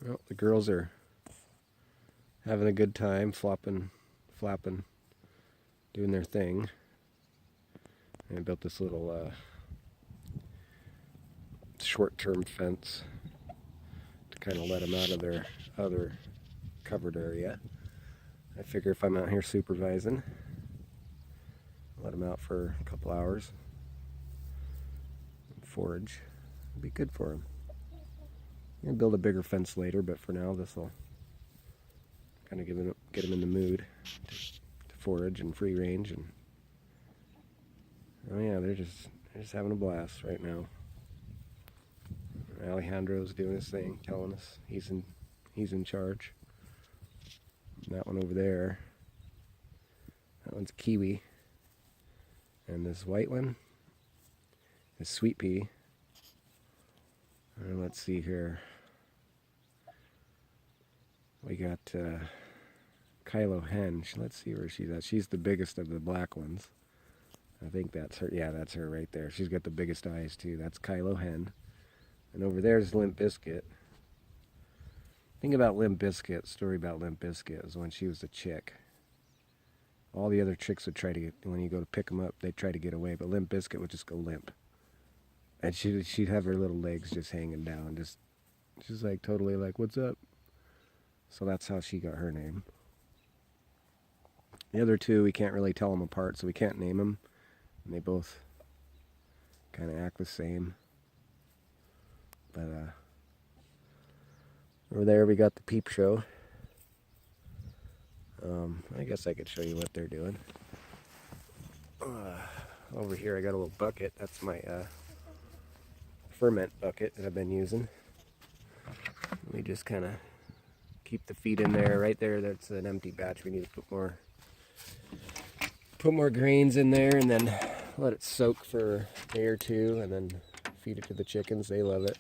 Well, the girls are having a good time, flopping, flapping, doing their thing. And I built this little short-term fence to kind of let them out of their other covered area. I figure if I'm out here supervising, let them out for a couple hours and forage. It'll be good for them. I'm gonna build a bigger fence later, but for now, this will kind of get them in the mood to forage and free range. And oh yeah, they're just having a blast right now. Alejandro's doing his thing, telling us he's in charge. And that one over there, that one's kiwi, and this white one is sweet pea. And let's see here. We got Kylo Hen. Let's see where she's at. She's the biggest of the black ones. I think that's her. Yeah, that's her right there. She's got the biggest eyes too. That's Kylo Hen. And over there's Limp Bizkit. Thing about Limp Bizkit, story about Limp Bizkit, is when she was a chick, all the other chicks would try to get, when you go to pick them up, they'd try to get away, but Limp Bizkit would just go limp. And she'd have her little legs just hanging down, she's like totally like, what's up? So that's how she got her name. The other two, we can't really tell them apart, so we can't name them. And they both kind of act the same. But over there we got the peep show. I guess I could show you what they're doing. Over here I got a little bucket. That's my ferment bucket that I've been using. We just kind of keep the feed in there. Right there, that's an empty batch. We need to put more grains in there and then let it soak for a day or two and then feed it to the chickens. They love it.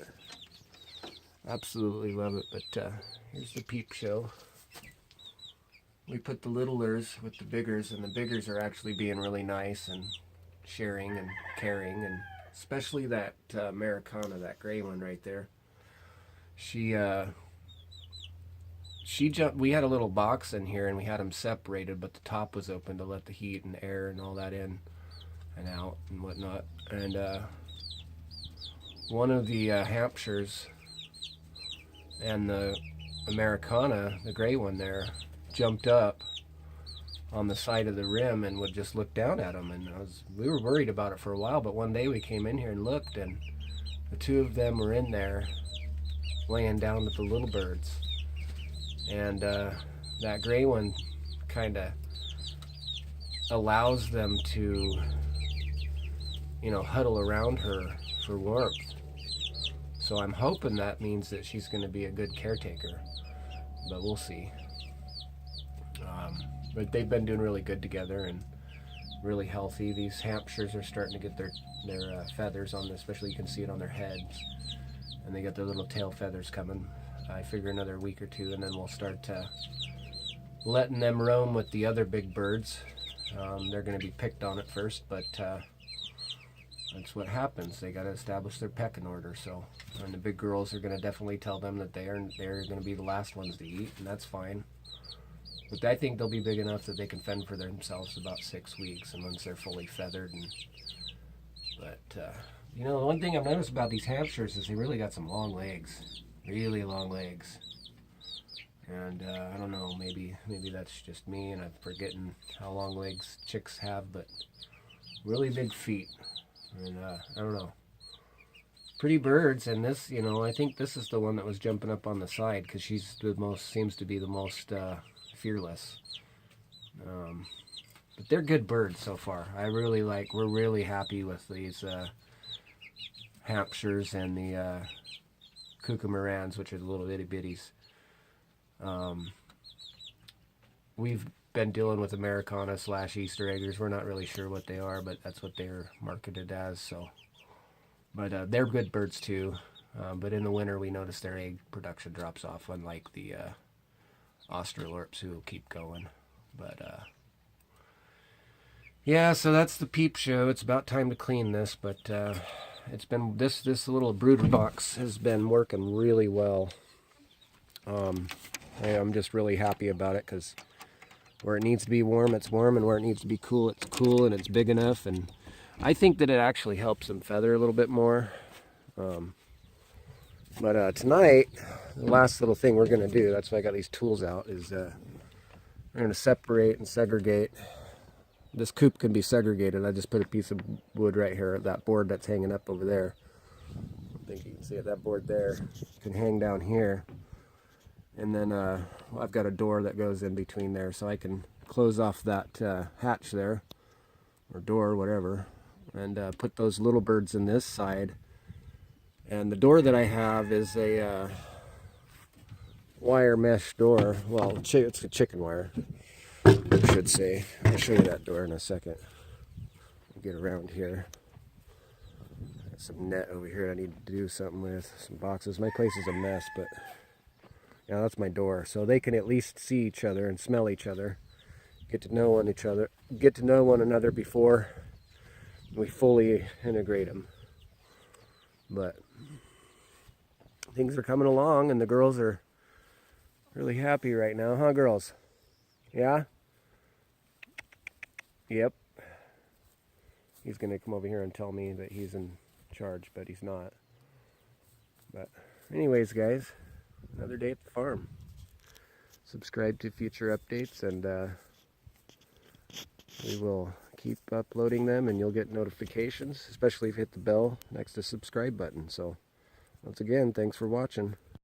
Absolutely love it. But here's the peep show. We put the littlers with the biggers, and the biggers are actually being really nice and sharing and caring, and especially that Americana, that gray one right there. She jumped. We had a little box in here and we had them separated, but the top was open to let the heat and air and all that in and out and whatnot. And one of the Hampshires and the Americana, the gray one there, jumped up on the side of the rim and would just look down at them. And we were worried about it for a while, but one day we came in here and looked, and the two of them were in there laying down with the little birds. And that gray one kind of allows them to, huddle around her for warmth. So I'm hoping that means that she's going to be a good caretaker, but we'll see. But they've been doing really good together and really healthy. These Hampshires are starting to get their feathers on, especially you can see it on their heads, and they got their little tail feathers coming. I figure another week or two, and then we'll start letting them roam with the other big birds. They're going to be picked on at first, but that's what happens. They got to establish their pecking order. So, and the big girls are going to definitely tell them that they're going to be the last ones to eat, and that's fine. But I think they'll be big enough that they can fend for themselves about 6 weeks, and once they're fully feathered. But the one thing I've noticed about these Hampshires is they really got some long legs, really long legs. And I don't know, maybe that's just me, and I'm forgetting how long legs chicks have, but really big feet. And I don't know. Pretty birds, and this, I think this is the one that was jumping up on the side because she's seems to be the most fearless. But they're good birds so far. We're really happy with these Hampshires and the Kookamarans, which are the little itty bitties. We've been dealing with Americana / Easter eggers. We're not really sure what they are, but that's what they're marketed as. So, but they're good birds too. But in the winter, we notice their egg production drops off, unlike the Australorps, who will keep going. But yeah, so that's the peep show. It's about time to clean this, but it's been this little brooder box has been working really well. I'm just really happy about it, because where it needs to be warm, it's warm, and where it needs to be cool, it's cool, and it's big enough. And I think that it actually helps them feather a little bit more. But tonight, the last little thing we're going to do, that's why I got these tools out, is we're going to separate and segregate. This coop can be segregated. I just put a piece of wood right here, that board that's hanging up over there. I think you can see it, that board there can hang down here. And then I've got a door that goes in between there, so I can close off that hatch there, or door, whatever, and put those little birds in this side. And the door that I have is a wire mesh door. Well, it's a chicken wire, I should say. I'll show you that door in a second. I'll get around here. Got some net over here I need to do something with. Some boxes. My place is a mess, but yeah, that's my door. So they can at least see each other and smell each other. Get to know one another before we fully integrate them. But things are coming along, and the girls are really happy right now, huh, girls? Yeah? Yep. He's going to come over here and tell me that he's in charge, but he's not. But anyways, guys, another day at the farm. Subscribe to future updates, and we will keep uploading them, and you'll get notifications, especially if you hit the bell next to subscribe button. So once again, thanks for watching.